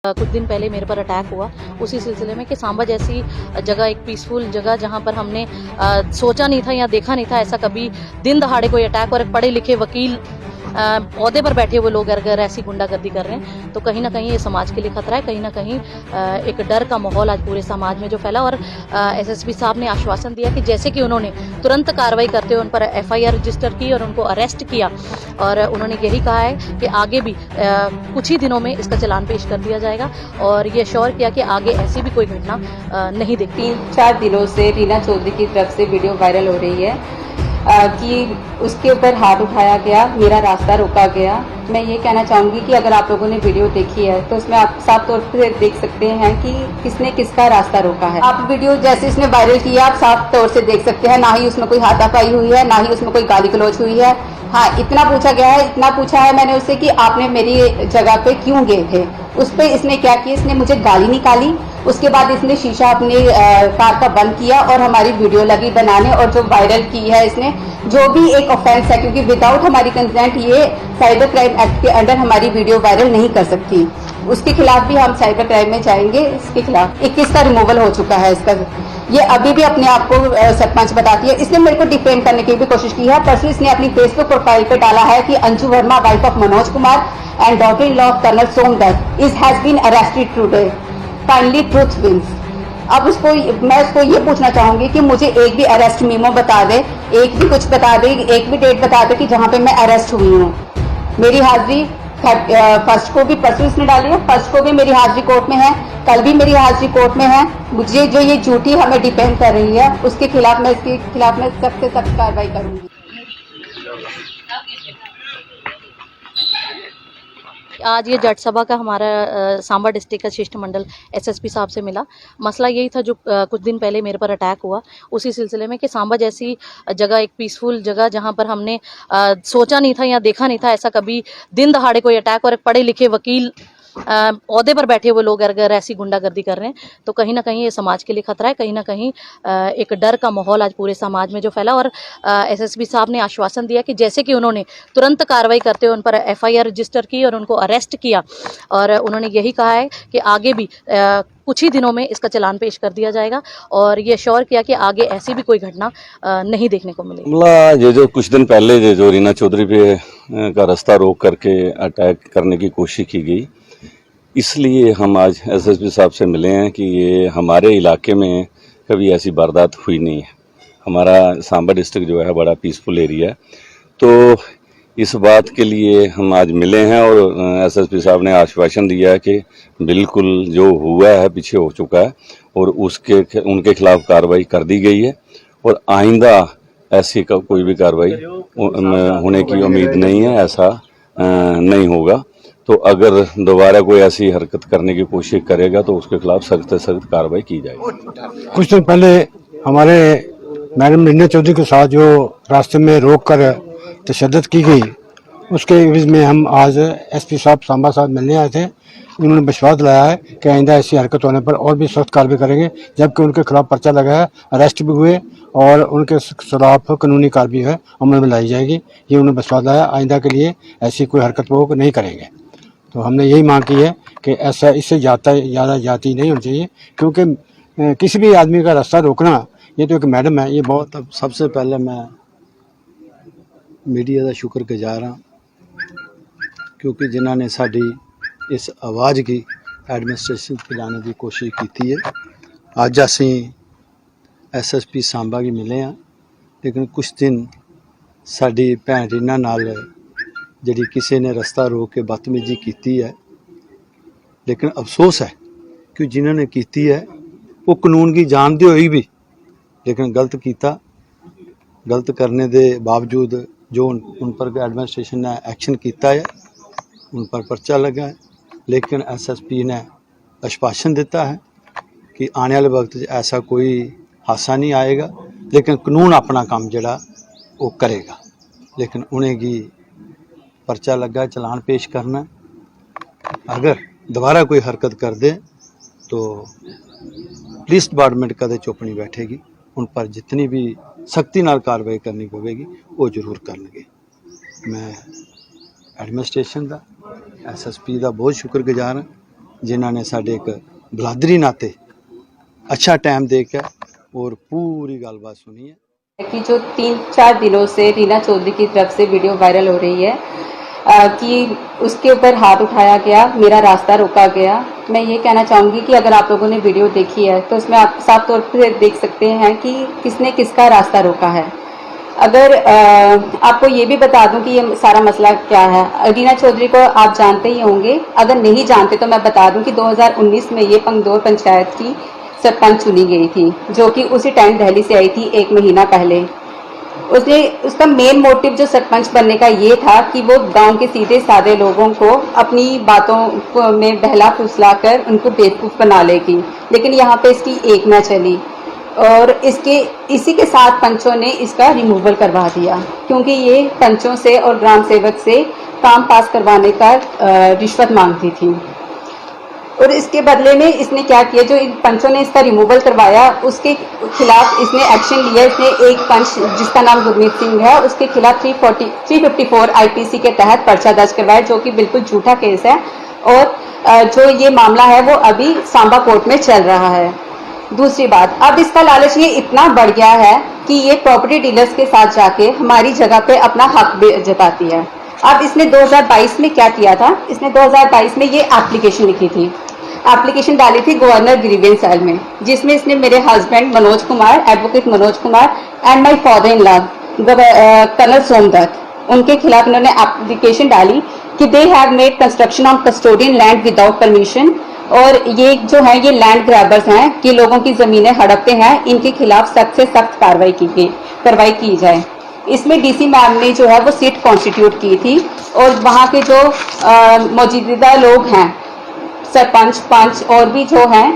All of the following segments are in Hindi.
कुछ दिन पहले मेरे पर अटैक हुआ उसी सिलसिले में कि सांबा जैसी जगह, एक पीसफुल जगह जहां पर हमने सोचा नहीं था या देखा नहीं था ऐसा कभी दिन दहाड़े कोई अटैक और एक पढ़े लिखे वकील ओहदे पर बैठे हुए लोग अगर ऐसी गुंडागर्दी कर रहे हैं तो कहीं ना कहीं ये समाज के लिए खतरा है। कहीं ना कहीं एक डर का माहौल आज पूरे समाज में जो फैला और एसएसपी साहब ने आश्वासन दिया कि जैसे कि उन्होंने तुरंत कार्रवाई करते हुए उन पर एफआईआर रजिस्टर की और उनको अरेस्ट किया और उन्होंने यही कहा है कि आगे भी कुछ ही दिनों में इसका चालान पेश कर दिया जाएगा और ये श्योर किया कि आगे ऐसी भी कोई घटना नहीं दिखती। 3-4 दिनों से रीना चौधरी की तरफ से वीडियो वायरल हो रही है कि उसके ऊपर हाथ उठाया गया, मेरा रास्ता रोका गया। मैं ये कहना चाहूंगी कि अगर आप लोगों ने वीडियो देखी है तो उसमें आप साफ तौर पर देख सकते हैं कि किसने किसका रास्ता रोका है। आप वीडियो जैसे इसने वायरल किया आप साफ तौर से देख सकते हैं, ना ही उसमें कोई हाथापाई हुई है, ना ही उसमें कोई गाली गलौज हुई है। हाँ, इतना पूछा गया है, इतना पूछा है मैंने उससे कि आपने मेरी जगह पे क्यों गए थे। उस पर इसने क्या किया, इसने मुझे गाली निकाली, उसके बाद इसने शीशा अपने कार का बंद किया और हमारी वीडियो लगी बनाने और जो वायरल की है इसने, जो भी एक ऑफेंस है क्योंकि विदाउट हमारी कंसेंट ये साइबर क्राइम एक्ट के अंडर हमारी वीडियो वायरल नहीं कर सकती। उसके खिलाफ भी हम साइबर क्राइम में जाएंगे। इसके खिलाफ 21 का रिमूवल हो चुका है इसका। ये अभी भी अपने आप को सरपंच बताती है। इसने मेरे को डिफेम करने की भी कोशिश की है। परसों इसने अपनी फेसबुक प्रोफाइल पे डाला है कि Anju Verma wife of Manoj Kumar and daughter in law of colonel Somdutt is has been arrested today, finally truth wins. अब मैं उसको ये पूछना चाहूंगी कि मुझे एक भी अरेस्ट मीमो बता दे, एक भी कुछ बता दे, एक भी डेट बता दे कि जहां पे मैं अरेस्ट हुई हूँ। मेरी हाजिरी फर्स्ट को भी परसों इसने डाली है, फर्स्ट को भी मेरी हाजिरी कोर्ट में है, कल भी मेरी हाजिरी कोर्ट में है। मुझे जो ये झूठी हमें डिपेंड कर रही है उसके खिलाफ मैं इसके खिलाफ मैं सख्त से सख्त कार्रवाई करूंगी। आज ये जट सभा का हमारा सांबा डिस्ट्रिक्ट का शिष्टमंडल एसएसपी साहब से मिला। मसला यही था जो कुछ दिन पहले मेरे पर अटैक हुआ उसी सिलसिले में कि सांबा जैसी जगह, एक पीसफुल जगह जहां पर हमने सोचा नहीं था या देखा नहीं था ऐसा कभी दिन दहाड़े कोई अटैक और एक पढ़े लिखे वकील ओहदे पर बैठे हुए लोग अगर ऐसी गुंडागर्दी कर रहे हैं तो कहीं ना कहीं ये समाज के लिए खतरा है। कहीं ना कहीं एक डर का माहौल आज पूरे समाज में जो फैला और एसएसपी साहब ने आश्वासन दिया कि जैसे कि उन्होंने तुरंत कार्रवाई करते हुए उन पर एफआईआर रजिस्टर की और उनको अरेस्ट किया और उन्होंने यही कहा है कि आगे भी कुछ ही दिनों में इसका चालान पेश कर दिया जाएगा और ये श्योर किया कि आगे ऐसी भी कोई घटना नहीं देखने को मिलेगी। ये जो कुछ दिन पहले जो रीना चौधरी पे का रास्ता रोक करके अटैक करने की कोशिश की गई, इसलिए हम आज एसएसपी साहब से मिले हैं कि ये हमारे इलाके में कभी ऐसी वारदात हुई नहीं है। हमारा सांबा डिस्ट्रिक्ट जो है बड़ा पीसफुल एरिया है, तो इस बात के लिए हम आज मिले हैं और एसएसपी साहब ने आश्वासन दिया है कि बिल्कुल जो हुआ है पीछे हो चुका है और उनके खिलाफ कार्रवाई कर दी गई है और आइंदा ऐसी कोई भी कार्रवाई होने की उम्मीद नहीं है, ऐसा नहीं होगा। तो अगर दोबारा कोई ऐसी हरकत करने की कोशिश करेगा तो उसके खिलाफ सख्त से सख्त कार्रवाई की जाएगी। कुछ दिन पहले हमारे मैडम रीना चौधरी के साथ जो रास्ते में रोक कर तशद्दुद की गई, उसके एवज में हम आज एसपी साहब सांबा साहब मिलने आए थे। उन्होंने विश्वास दिलाया है कि आइंदा ऐसी हरकत होने पर और भी सख्त कार्रवाई करेंगे, जबकि उनके खिलाफ पर्चा लगा है, अरेस्ट भी हुए और उनके खिलाफ कानूनी कार्रवाई है अमल में लाई जाएगी। ये उन्होंने विश्वास दिलाया, आइंदा के लिए ऐसी कोई हरकत वो नहीं करेंगे। तो हमने यही मांग की है कि ऐसा इससे ज़्यादा जाती नहीं होनी चाहिए, क्योंकि किसी भी आदमी का रास्ता रोकना, ये तो एक मैडम है, ये बहुत। तब सबसे पहले मैं मीडिया का शुक्रगुजार हाँ, क्योंकि जिन्होंने साड़ी इस आवाज़ की एडमिनिस्ट्रेशन फैलाने की कोशिश की है। अज असी एसएसपी सांबा की मिले हैं, लेकिन कुछ दिन साड़ी भैन रीना नाल जिहड़ी किसी ने रास्ता रोक के बदतमीजी की है, लेकिन अफसोस है कि जिन्होंने की है वो कानून की जानते हुए भी लेकिन गलत किया। गलत करने के बावजूद जो उन पर एडमिनिस्ट्रेशन ने एक्शन किया है, उन पर पर्चा लगा है, लेकिन एसएसपी ने आश्वासन दिता है कि आने वाले वक्त ऐसा कोई हादसा नहीं आएगा, लेकिन कानून अपना काम जड़ा वो करेगा। लेकिन उन्हें पर्चा लगा, चलान पेश करना। अगर दोबारा कोई हरकत कर दे तो पुलिस डिपार्टमेंट कदे चुप नहीं बैठेगी, उन पर जितनी भी सख्ती नाल कार्रवाई करनी पवेगी वो जरूर करनगे। मैं एडमिनिस्ट्रेशन का, एसएसपी का बहुत शुक्रगुजार हाँ जिन्हां ने साडे एक बलादरी नाते अच्छा टाइम दे के और पूरी गलबात सुनी है कि जो 3-4 दिनों से रीना चौधरी की तरफ से वीडियो वायरल हो रही है कि उसके ऊपर हाथ उठाया गया, मेरा रास्ता रोका गया। मैं ये कहना चाहूँगी कि अगर आप लोगों ने वीडियो देखी है तो उसमें आप साफ तौर पर देख सकते हैं कि किसने किसका रास्ता रोका है। अगर आपको ये भी बता दूं कि ये सारा मसला क्या है। रीना चौधरी को आप जानते ही होंगे, अगर नहीं जानते तो मैं बता दूं कि 2019 में ये पंगदौर पंचायत की सरपंच चुनी गई थी, जो कि उसी टाइम दिल्ली से आई थी 1 महीना पहले। उसका मेन मोटिव जो सरपंच बनने का ये था कि वो गांव के सीधे साधे लोगों को अपनी बातों में बहला फुसला कर उनको बेवकूफ़ बना लेगी, लेकिन यहाँ पे इसकी एक न चली और इसी के साथ पंचों ने इसका रिमूवल करवा दिया, क्योंकि ये पंचों से और ग्राम सेवक से काम पास करवाने का रिश्वत मांगती थी। और इसके बदले में इसने क्या किया, जो पंचों ने इसका रिमूवल करवाया उसके खिलाफ इसने एक्शन लिया। इसने एक पंच जिसका नाम गुरमीत सिंह है उसके खिलाफ 354 आईपीसी के तहत पर्चा दर्ज करवाया, जो कि बिल्कुल झूठा केस है और जो ये मामला है वो अभी सांबा कोर्ट में चल रहा है। दूसरी बात, अब इसका लालच ये इतना बढ़ गया है कि ये प्रॉपर्टी डीलर्स के साथ जाके हमारी जगह पे अपना हक जताती है। अब इसने 2022 में क्या किया था, इसने 2022 में ये एप्लीकेशन लिखी थी, एप्लीकेशन डाली थी गवर्नर ग्रीवेंस सेल में, जिसमें इसने मेरे husband Manoj Kumar, advocate Manoj Kumar and my father in law colonel Somdutt, उनके खिलाफ इन्होंने एप्लीकेशन डाली कि they have made construction on custodian land without permission, और ये जो है ये लैंड ग्रैबर्स हैं कि लोगों की जमीनें हड़पते हैं, इनके खिलाफ सख्त से सख्त कार्रवाई की जाए। इसमें डीसी मैम ने जो है वो सीट कॉन्स्टिट्यूट की थी और वहाँ के जो मौजूदा लोग हैं, सरपंच पंच और भी जो हैं,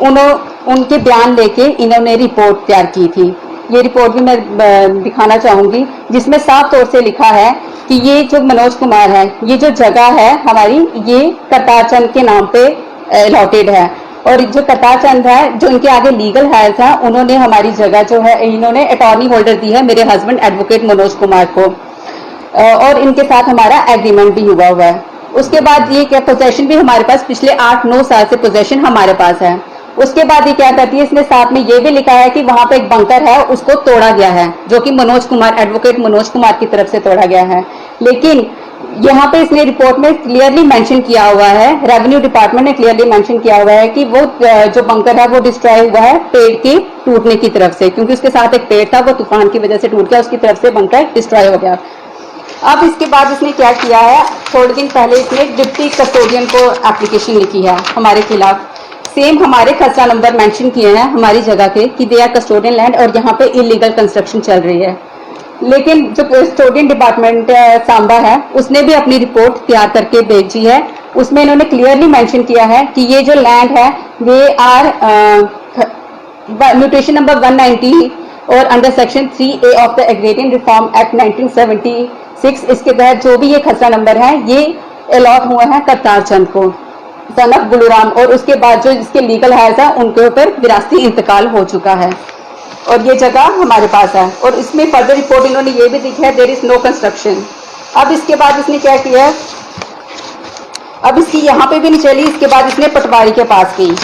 उनके बयान लेके इन्होंने रिपोर्ट तैयार की थी। ये रिपोर्ट भी मैं दिखाना चाहूँगी, जिसमें साफ तौर से लिखा है कि ये जो मनोज कुमार है, ये जो जगह है हमारी, ये करतार चंद के नाम पे अलॉटेड है, और जो करतार चंद है जो इनके आगे लीगल हेल्थ है, उन्होंने हमारी जगह जो है इन्होंने अटॉर्नी होल्डर दी है मेरे हस्बैंड एडवोकेट मनोज कुमार को, और इनके साथ हमारा एग्रीमेंट भी हुआ है। उसके बाद ये क्या पोजेशन भी हमारे पास पिछले 8-9 साल से पोजेशन हमारे पास है। उसके बाद ये क्या करती है, इसने साथ में ये भी लिखा है कि वहां पे एक बंकर है उसको तोड़ा गया है, जो कि मनोज कुमार एडवोकेट मनोज कुमार की तरफ से तोड़ा गया है। लेकिन यहाँ पे इसने रिपोर्ट में क्लियरली मेंशन किया हुआ है, रेवेन्यू डिपार्टमेंट ने क्लियरली मेंशन किया हुआ है कि वो जो बंकर है वो डिस्ट्रॉय हुआ है पेड़ के टूटने की तरफ से, क्योंकि उसके साथ एक पेड़ था वो तूफान की वजह से टूट गया, उसकी तरफ से बंकर डिस्ट्रॉय हो गया। अब इसके बाद इसने क्या किया है, थोड़े दिन पहले इसने डिप्टी कस्टोडियन को एप्लीकेशन लिखी है हमारे खिलाफ, सेम हमारे खसरा नंबर मेंशन किए हैं हमारी जगह के कि दे आर कस्टोडियन लैंड और यहाँ पे इलीगल कंस्ट्रक्शन चल रही है। लेकिन जो कस्टोडियन डिपार्टमेंट सांबा है उसने भी अपनी रिपोर्ट तैयार करके भेजी है, उसमें इन्होंने क्लियरली मेंशन किया है कि ये जो लैंड है वे आर म्यूटेशन नंबर 190 और under section 3A of the agrarian reform act 1976, इसके तहत जो भी ये खसरा नंबर है ये अलॉट हुए हैं करतार चंद को, सन ऑफ गुलूराम, और उसके बाद जो इसके लीगल हैज है उनके ऊपर विरासती इंतकाल हो चुका है और ये जगह हमारे पास है। और इसमें फर्दर रिपोर्ट इन्होंने ये भी लिखा है देयर इज नो कंस्ट्रक्शन। अब इसके बाद इसने क्या किया, अब इसकी यहाँ पे भी नहीं चली, इसके बाद इसने पटवारी के पास गई,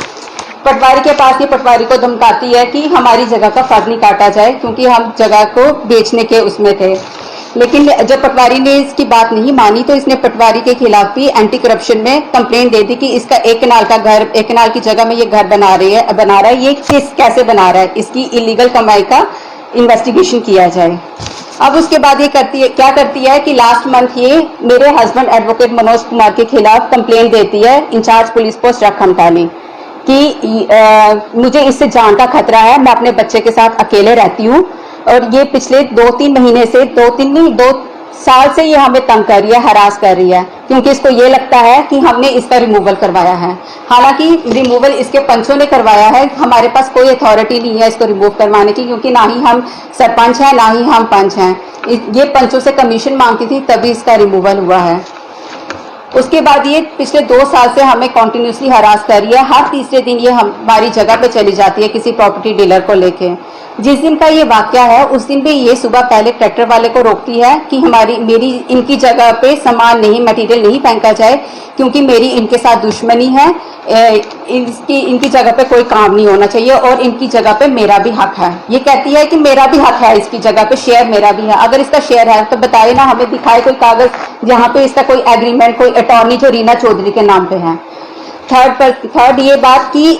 पटवारी के पास ये पटवारी को धमकाती है कि हमारी जगह का फर्ज नहीं काटा जाए क्योंकि हम जगह को बेचने के उसमें थे। लेकिन जब पटवारी ने इसकी बात नहीं मानी तो इसने पटवारी के खिलाफ भी एंटी करप्शन में कंप्लेंट दे दी कि इसका 1 कनाल का घर, 1 कनाल की जगह में ये घर बना रहा है, ये कैसे बना रहा है, इसकी इलीगल कमाई का इन्वेस्टिगेशन किया जाए। अब उसके बाद ये क्या करती है कि लास्ट मंथ ये मेरे हस्बैंड एडवोकेट मनोज कुमार के खिलाफ कंप्लेंट देती है इंचार्ज पुलिस पोस्ट रखमताली कि मुझे इससे जान का खतरा है, मैं अपने बच्चे के साथ अकेले रहती हूँ और ये पिछले 2-3 महीने से 2 साल से ये हमें तंग कर रही है, हरास कर रही है, क्योंकि इसको ये लगता है कि हमने इसका रिमूवल करवाया है। हालांकि रिमूवल इसके पंचों ने करवाया है, हमारे पास कोई अथॉरिटी नहीं है इसको रिमूव करवाने की, क्योंकि ना ही हम सरपंच हैं ना ही हम पंच हैं। ये पंचों से कमीशन मांगती थी तभी इसका रिमूवल हुआ है। उसके बाद ये पिछले 2 साल से हमें कॉन्टिन्यूसली हरास कर रही है। हर तीसरे दिन ये हमारी जगह पे चली जाती है किसी प्रॉपर्टी डीलर को लेके। जिस दिन का ये वाकया है उस दिन भी ये सुबह पहले ट्रैक्टर वाले को रोकती है कि मेरी इनकी जगह पे सामान नहीं, मटेरियल नहीं फेंका जाए, क्योंकि मेरी इनके साथ दुश्मनी है। इनकी जगह पे कोई काम नहीं होना चाहिए और इनकी जगह पे मेरा भी हक है। ये कहती है कि मेरा भी हक है, इसकी जगह पे शेयर मेरा भी है। अगर इसका शेयर है तो बताए ना, हमें दिखाए कोई कागज जहाँ पे इसका कोई एग्रीमेंट, कोई अटॉर्नी जो रीना चौधरी के नाम पे है। थर्ड ये बात कि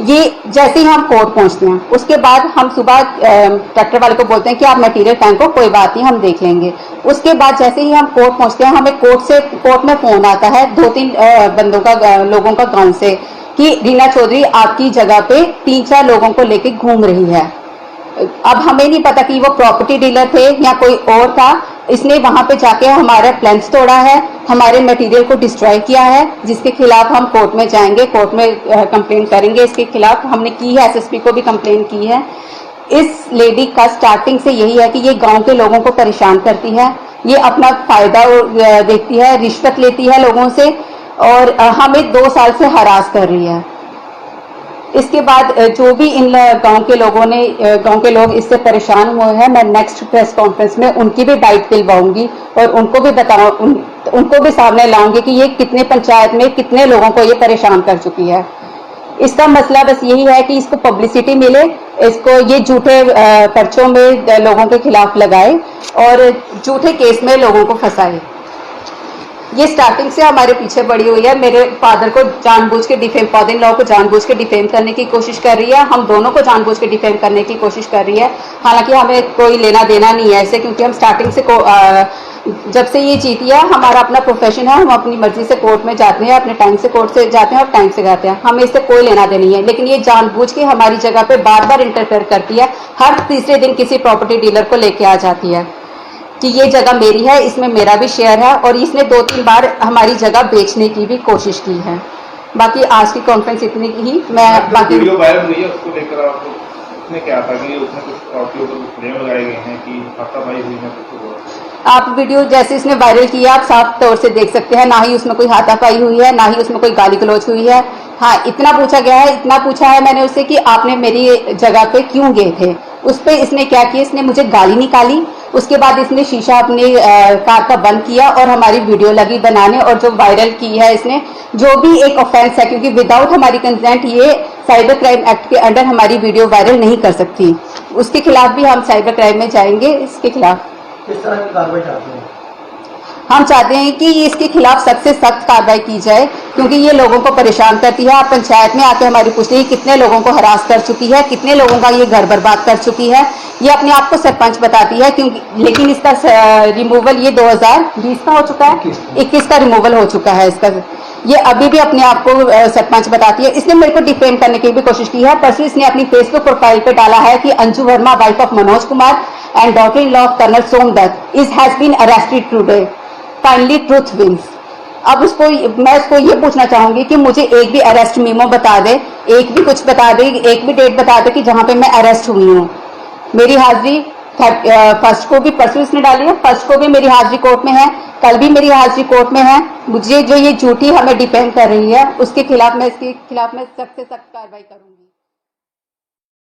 ये जैसे ही हम कोर्ट पहुंचते हैं उसके बाद हम सुबह ट्रैक्टर वाले को बोलते हैं कि आप मटेरियल फेंको, कोई बात नहीं हम देख लेंगे। उसके बाद जैसे ही हम कोर्ट पहुंचते हैं हमें कोर्ट में फोन आता है 2-3 लोगों का गांव से कि रीना चौधरी आपकी जगह पे 3-4 लोगों को लेके घूम रही है। अब हमें नहीं पता कि वो प्रॉपर्टी डीलर थे या कोई और था। इसने वहां पे जाके हमारा प्लान्स तोड़ा है, हमारे मटेरियल को डिस्ट्रॉय किया है, जिसके खिलाफ हम कोर्ट में जाएंगे, कोर्ट में कंप्लेंट करेंगे। इसके खिलाफ हमने की है, एसएसपी को भी कंप्लेंट की है। इस लेडी का स्टार्टिंग से यही है कि ये गांव के लोगों को परेशान करती है, ये अपना फायदा देखती है, रिश्वत लेती है लोगों से और हमें 2 साल से हरास कर रही है। इसके बाद जो भी इन गांव के लोग इससे परेशान हुए हैं, मैं नेक्स्ट प्रेस कॉन्फ्रेंस में उनकी भी बाइट दिलवाऊंगी और उनको भी सामने लाऊंगी कि ये कितने पंचायत में कितने लोगों को ये परेशान कर चुकी है। इसका मसला बस यही है कि इसको पब्लिसिटी मिले, इसको ये झूठे पर्चों में लोगों के खिलाफ लगाए और झूठे केस में लोगों को फंसाए। ये स्टार्टिंग से हमारे पीछे पड़ी हुई है। मेरे फादर को जानबूझ के डिफेम, फादर इन लॉ को जानबूझ के डिफेम करने की कोशिश कर रही है, हम दोनों को जानबूझ के डिफेम करने की कोशिश कर रही है। हालांकि हमें कोई लेना देना नहीं है इससे, क्योंकि हम स्टार्टिंग से जब से ये जीती है, हमारा अपना प्रोफेशन है, हम अपनी मर्जी से कोर्ट में जाते हैं, अपने टाइम से कोर्ट से जाते हैं और टाइम से जाते हैं, हमें इससे कोई लेना देना नहीं है। लेकिन ये जानबूझ के हमारी जगह पे बार बार इंटरफेयर करती है, हर तीसरे दिन किसी प्रॉपर्टी डीलर को लेके आ जाती है कि ये जगह मेरी है, इसमें मेरा भी शेयर है, और इसने 2-3 बार हमारी जगह बेचने की भी कोशिश की है। बाकी आज की कॉन्फ्रेंस इतनी ही। मैं बाकी वीडियो वायरल हुई है, उसको लेकर आपको उसने क्या था कि उसने कुछ प्रॉपर्टी पर क्लेम लगाए गए हैं कि हाथापाई हुई है, कुछ हुआ। आप वीडियो जैसे इसने वायरल किया आप साफ तौर से देख सकते हैं, ना ही उसमें कोई हाथापाई हुई है, ना ही उसमें कोई गाली गलौज हुई है। हाँ, इतना पूछा है मैंने उससे कि आपने मेरी जगह पे क्यों गए थे। उस पर इसने क्या किया, इसने मुझे गाली निकाली। उसके बाद इसने शीशा अपनी कार का बंद किया और हमारी वीडियो लगी बनाने, और जो वायरल की है इसने, जो भी एक ऑफेंस है, क्योंकि विदाउट हमारी कंसेंट ये साइबर क्राइम एक्ट के अंडर हमारी वीडियो वायरल नहीं कर सकती। उसके खिलाफ भी हम साइबर क्राइम में जाएंगे। इसके खिलाफ किस तरह की कार्रवाई चाहते हैं? हम चाहते हैं कि इसके खिलाफ सख्त से सख्त कार्रवाई की जाए, क्योंकि ये लोगों को परेशान करती है। आप पंचायत में आके हमारी पूछते हैं कितने लोगों को हरास कर चुकी है, कितने लोगों का ये घर बर्बाद कर चुकी है। ये अपने आप को सरपंच बताती है, क्योंकि लेकिन इसका रिमूवल ये 2020 का हो चुका है, 21 का रिमूवल हो चुका है इसका। ये अभी भी अपने आप को सरपंच बताती है। इसने मेरे को डिफेम करने की भी कोशिश की है। परसों इसने अपनी फेसबुक प्रोफाइल पे डाला है कि Anju Verma, wife of Manoj Kumar and daughter in law of colonel Somdutt has been arrested today, finally truth wins. अब मैं उसको ये पूछना चाहूंगी कि मुझे एक भी अरेस्ट मीमो बता दे, एक भी कुछ बता दे, एक भी डेट बता दे कि जहां पे मैं अरेस्ट हुई हूँ। मेरी हाजिरी फर्स्ट को भी परसों इसने डाली है, फर्स्ट को भी मेरी हाजिरी कोर्ट में है, कल भी मेरी हाजिरी कोर्ट में है। मुझे जो ये झूठी हमें डिफेंड कर रही है उसके खिलाफ मैं सख्त से सख्त कार्रवाई करूंगी।